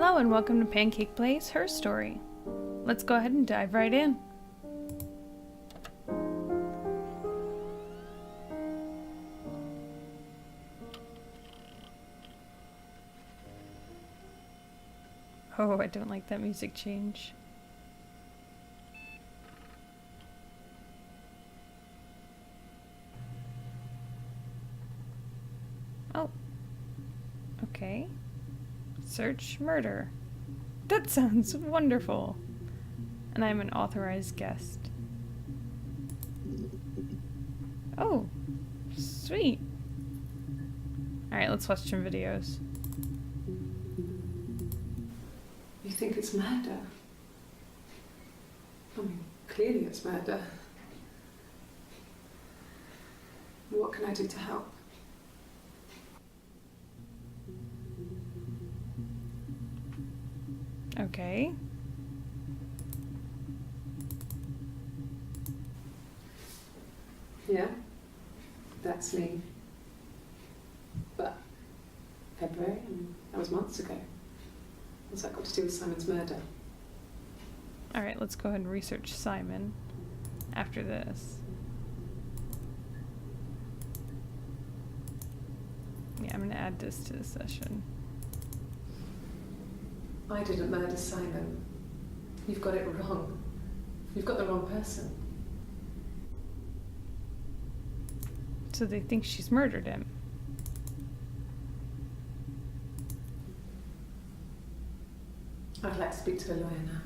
Hello and welcome to Pancake Plays, her story. Let's go ahead and dive right in. Oh, I don't like that music change. Oh. Okay. Search murder. That sounds wonderful. And I'm an authorized guest. Oh. Sweet. Alright, let's watch some videos. You think it's murder? I mean, clearly it's murder. What can I do to help? Okay. Yeah, that's me. But February, that was months ago. What's that got to do with Simon's murder? Alright, let's go ahead and research Simon after this. Yeah, I'm gonna add this to the session. I didn't murder Simon. You've got it wrong. You've got the wrong person. So they think she's murdered him. I'd like to speak to a lawyer now.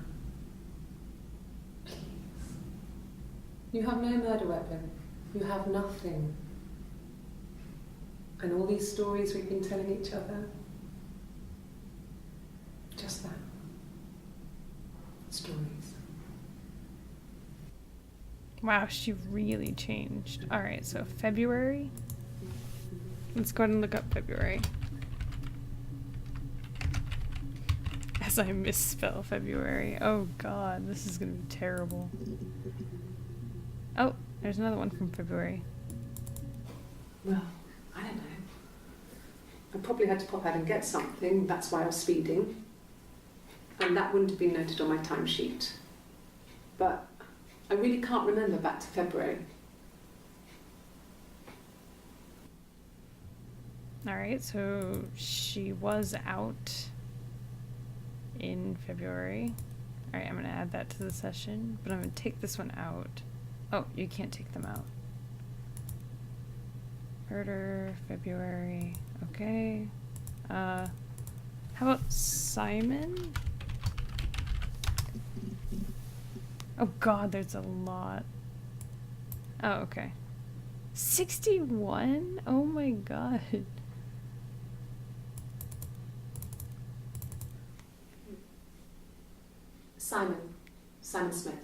Please. You have no murder weapon. You have nothing. And all these stories we've been telling each other, just that. Stories. Wow, she really changed. Alright, so February. Let's go ahead and look up February. As I misspell February. Oh god, this is gonna be terrible. Oh, there's another one from February. Well, I don't know. I probably had to pop out and get something, that's why I was speeding. And that wouldn't have been noted on my timesheet. But I really can't remember back to February. Alright, so she was out in February. Alright, I'm gonna add that to the session, but I'm gonna take this one out. Oh, you can't take them out. Murder, February, okay. How about Simon? Oh god, there's a lot. Oh, okay. 61? Oh my god. Simon Smith.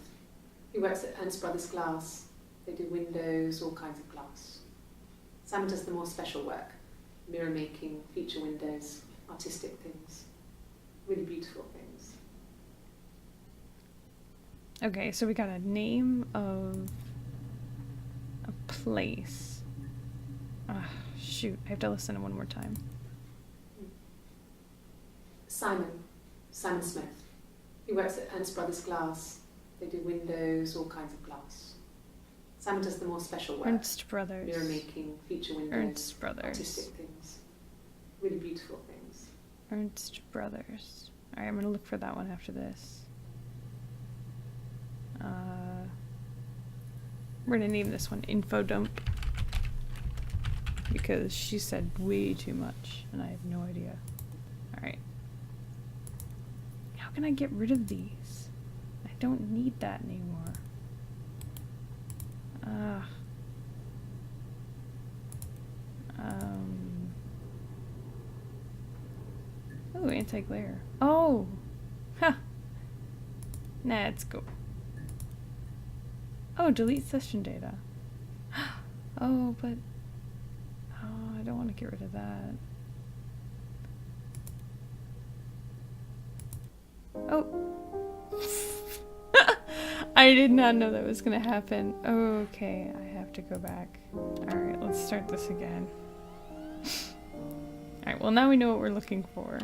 He works at Ernst Brothers Glass. They do windows, all kinds of glass. Simon does the more special work. Mirror making, feature windows, artistic things. Really beautiful things. Okay, so we got a name of a place. Shoot, I have to listen to one more time. Simon Smith. He works at Ernst Brothers Glass. They do windows, all kinds of glass. Simon does the more special work. Ernst Brothers. Mirror making, feature windows, Ernst Brothers. artistic things. Really beautiful things. Ernst Brothers. Alright, I'm gonna look for that one after this. We're gonna name this one Info Dump. Because she said way too much, and I have no idea. Alright. How can I get rid of these? I don't need that anymore. Oh, anti-glare. Oh! Huh! Nah, let's go. Oh, delete session data. Oh, but... Oh, I don't want to get rid of that. Oh! I did not know that was gonna happen. Okay, I have to go back. Alright, let's start this again. Alright, well now we know what we're looking for.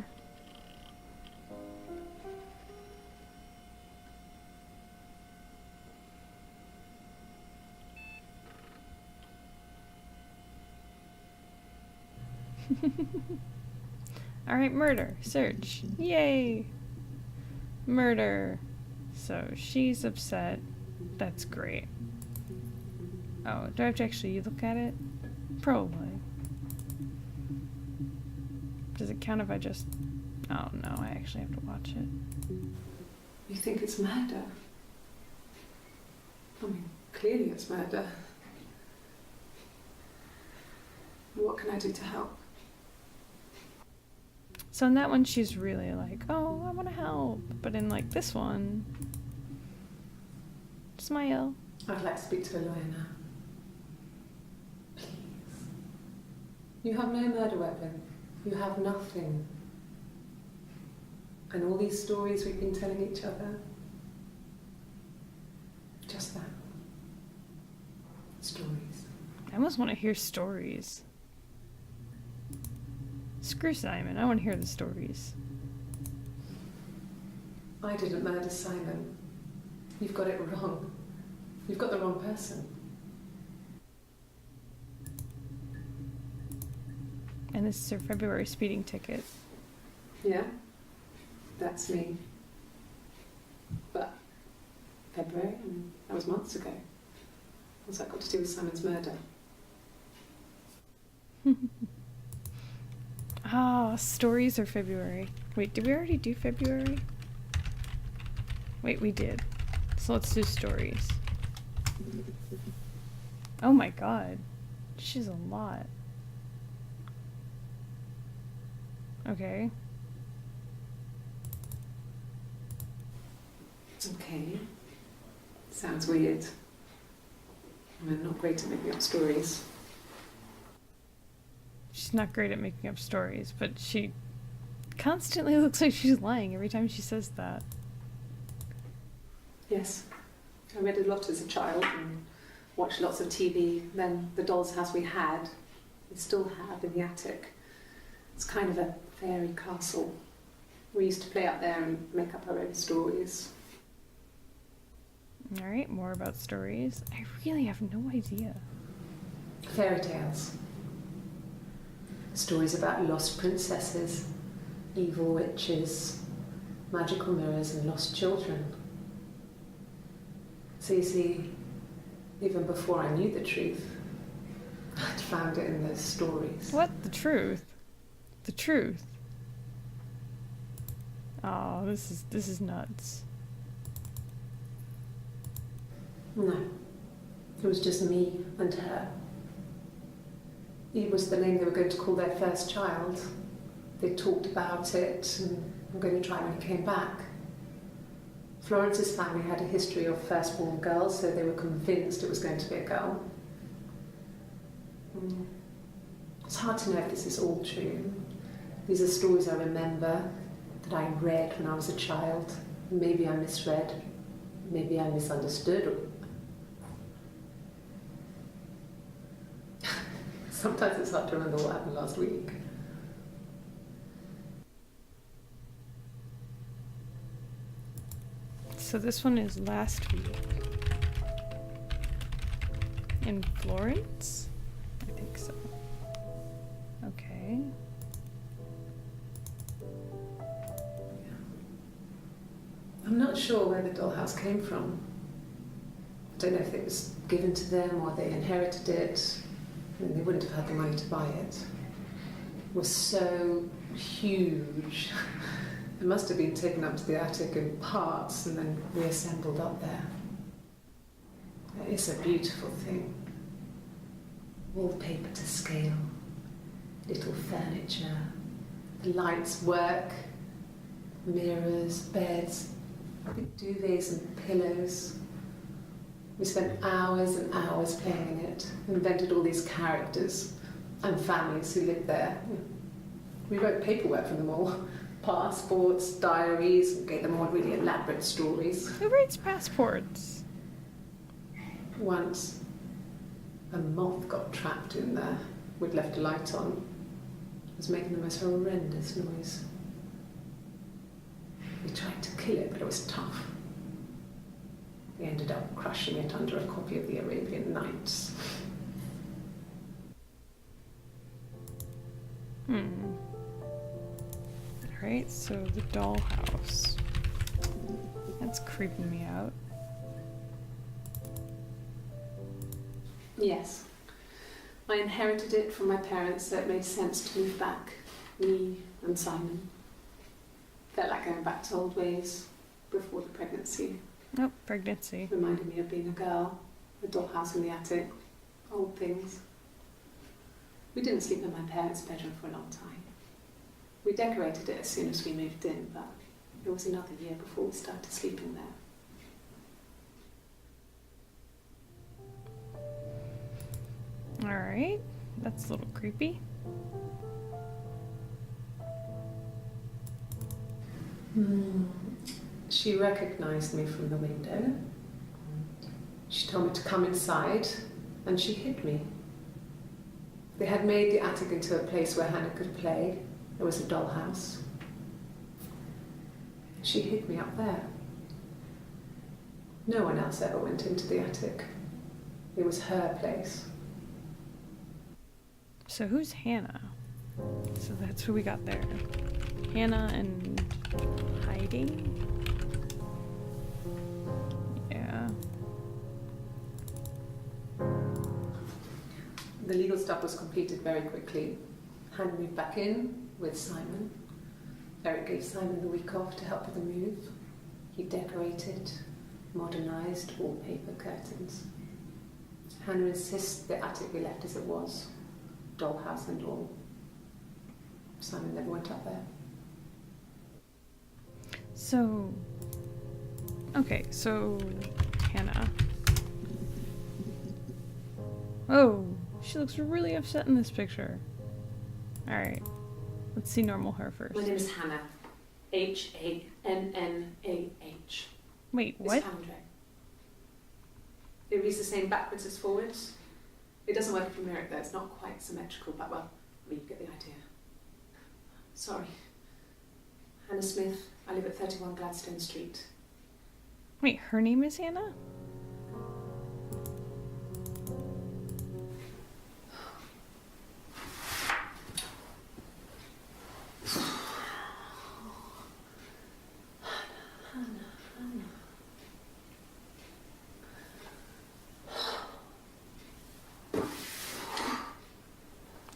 Alright, murder. Search. Yay! Murder. So she's upset. That's great. Oh, do I have to actually look at it? Probably. Does it count if I just... Oh no, I actually have to watch it. You think it's murder? I mean, clearly it's murder. What can I do to help? So in that one, she's really like, oh, I want to help. But in like this one, smile. I'd like to speak to a lawyer now. Please. You have no murder weapon. You have nothing. And all these stories we've been telling each other. Just that. Stories. I almost want to hear stories. Screw Simon, I want to hear the stories. I didn't murder Simon. You've got it wrong. You've got the wrong person. And this is her February speeding ticket. Yeah? That's me. But February, I mean, that was months ago. What's that got to do with Simon's murder? Ah, stories are February. Wait, did we already do February? Wait, we did. So let's do stories. Oh my god. She's a lot. Okay. Okay. Sounds weird. I'm not great at making up stories. She's not great at making up stories, but she constantly looks like she's lying every time she says that. Yes. I read a lot as a child and watched lots of TV. Then the doll's house we had, we still have in the attic. It's kind of a fairy castle. We used to play out there and make up our own stories. Alright, more about stories. I really have no idea. Fairy tales. Stories about lost princesses, evil witches, magical mirrors and lost children. So you see, even before I knew the truth, I'd found it in those stories. What? The truth? The truth? Oh, this is nuts. No, it was just me and her. Eve was the name they were going to call their first child. They talked about it and were going to try when he came back. Florence's family had a history of firstborn girls, so they were convinced it was going to be a girl. It's hard to know if this is all true. These are stories I remember, that I read when I was a child. Maybe I misread, maybe I misunderstood. Sometimes it's hard to remember what happened last week. So this one is last week. In Florence? I think so. Okay. I'm not sure where the dollhouse came from. I don't know if it was given to them or they inherited it. I mean, they wouldn't have had the money to buy it. It was so huge. It must have been taken up to the attic in parts and then reassembled up there. It's a beautiful thing. Wallpaper to scale, little furniture, the lights work, mirrors, beds, big duvets and pillows. We spent hours and hours playing in it, invented all these characters and families who lived there. We wrote paperwork for them all, passports, diaries, and gave them all really elaborate stories. Who writes passports? Once, a moth got trapped in there. We'd left a light on. It was making the most horrendous noise. We tried to kill it, but it was tough. We ended up crushing it under a copy of the Arabian Nights. Alright, so the dollhouse. That's creeping me out. Yes. I inherited it from my parents, so it made sense to move back. Me and Simon. Felt like going back to old ways before the pregnancy. Nope, pregnancy. Reminded me of being a girl, the dollhouse in the attic, old things. We didn't sleep in my parents' bedroom for a long time. We decorated it as soon as we moved in, but it was another year before we started sleeping there. Alright, that's a little creepy. She recognized me from the window. She told me to come inside, and she hid me. They had made the attic into a place where Hannah could play. There was a dollhouse. She hid me up there. No one else ever went into the attic. It was her place. So who's Hannah? So that's who we got there. Hannah and hiding? Yeah. The legal stuff was completed very quickly. Hannah moved back in with Simon. Eric gave Simon the week off to help with the move. He decorated, modernised wallpaper, curtains. Hannah insists the attic be left as it was, dollhouse and all. Simon never went up there. So, okay, so Hannah. Oh, she looks really upset in this picture. Alright, let's see normal her first. My name is Hannah. H-A-N-N-A-H. Wait, It's what? Handwriting. It reads the same backwards as forwards. It doesn't work if you mirror it though, it's not quite symmetrical, but well, I mean, you get the idea. Sorry. Hannah Smith, I live at 31 Gladstone Street. Wait, her name is Hannah?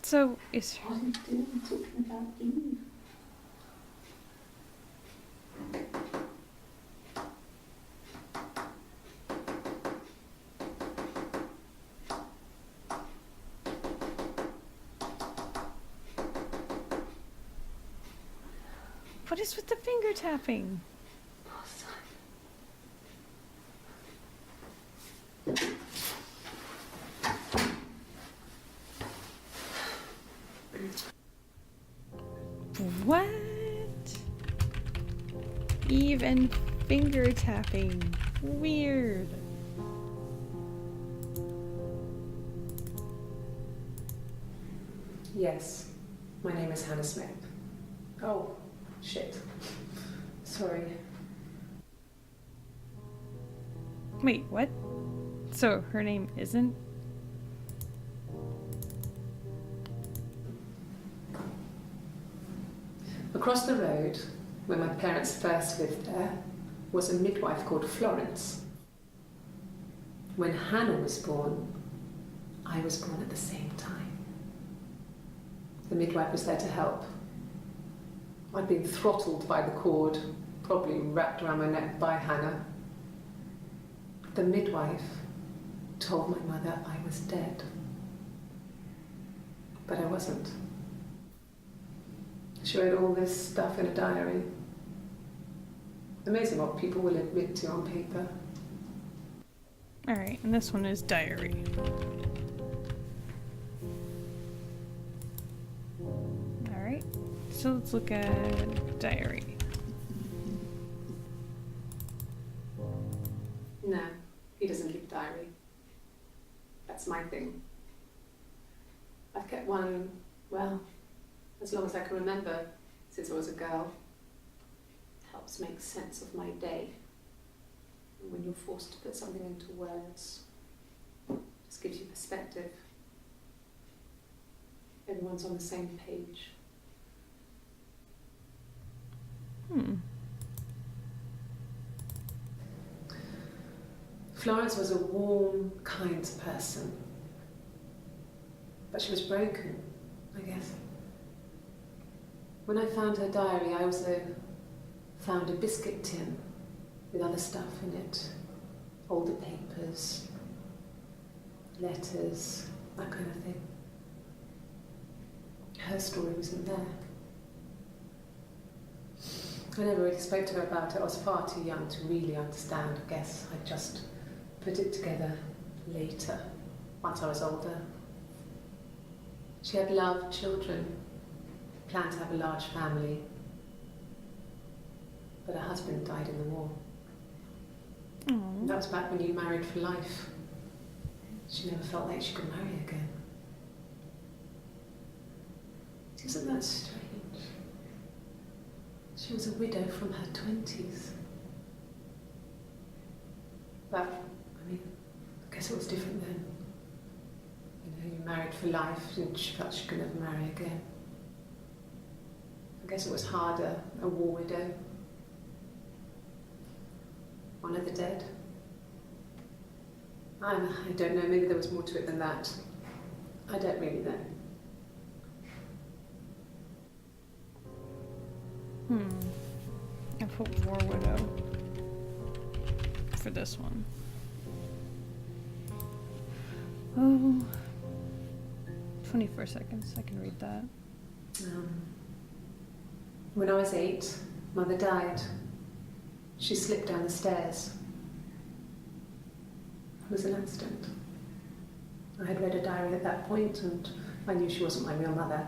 So, is her... What are you doing talking about Eve? What is with the finger tapping? What? Eve and finger tapping. Weird. Yes, my name is Hannah Smith. Oh, shit. Sorry. Wait, what? So her name isn't? Across the road, where my parents first lived there, was a midwife called Florence. When Hannah was born, I was born at the same time. The midwife was there to help. I'd been throttled by the cord, probably wrapped around my neck by Hannah. The midwife told my mother I was dead. But I wasn't. She wrote all this stuff in a diary. Amazing what people will admit to on paper. Alright, and this one is diary. Alright, so let's look at diary. No, he doesn't keep a diary. That's my thing. I've kept one, well, as long as I can remember, since I was a girl. It helps make sense of my day. And when you're forced to put something into words, it just gives you perspective. Everyone's on the same page. Florence was a warm, kind person. But she was broken, I guess. When I found her diary, I also found a biscuit tin with other stuff in it. Older papers, letters, that kind of thing. Her story wasn't there. I never really spoke to her about it. I was far too young to really understand, I guess. I just put it together later, once I was older. She had loved children, planned to have a large family, but her husband died in the war. Aww. That was back when you married for life. She never felt like she could marry again. Isn't that strange? She was a widow from her 20s. But, I mean, I guess it was different then. You know, you married for life and she felt she could never marry again. I guess it was harder, a war widow. One of the dead. I don't know, maybe there was more to it than that. I don't really know. I put War Widow for this one. Oh, 24 seconds, I can read that. When I was 8, Mother died. She slipped down the stairs. It was an accident. I had read a diary at that point and I knew she wasn't my real mother.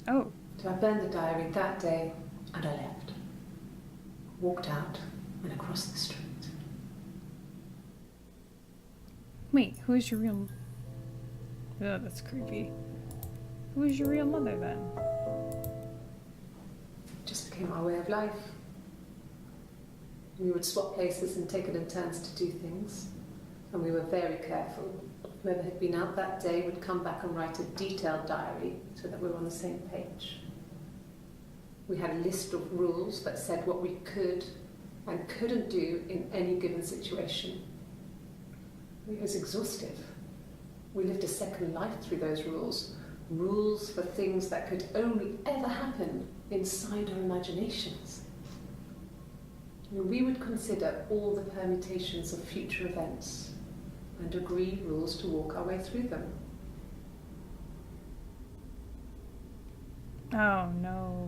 Oh. So I burned the diary that day and I left. Walked out and across the street. Wait, who is your real... Oh, that's creepy. Who is your real mother then? It just became our way of life. We would swap places and take it in turns to do things. And we were very careful. Whoever had been out that day would come back and write a detailed diary so that we were on the same page. We had a list of rules that said what we could and couldn't do in any given situation. It was exhaustive. We lived a second life through those rules. Rules for things that could only ever happen inside our imaginations. We would consider all the permutations of future events and agree rules to walk our way through them. Oh no.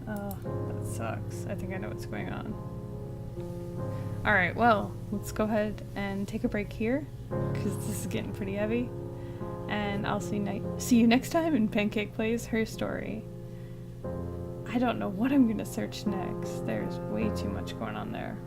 Oh, that sucks. I think I know what's going on. Alright, well, let's go ahead and take a break here, because this is getting pretty heavy. And I'll see you next time in Pancake Plays Her Story. I don't know what I'm going to search next. There's way too much going on there.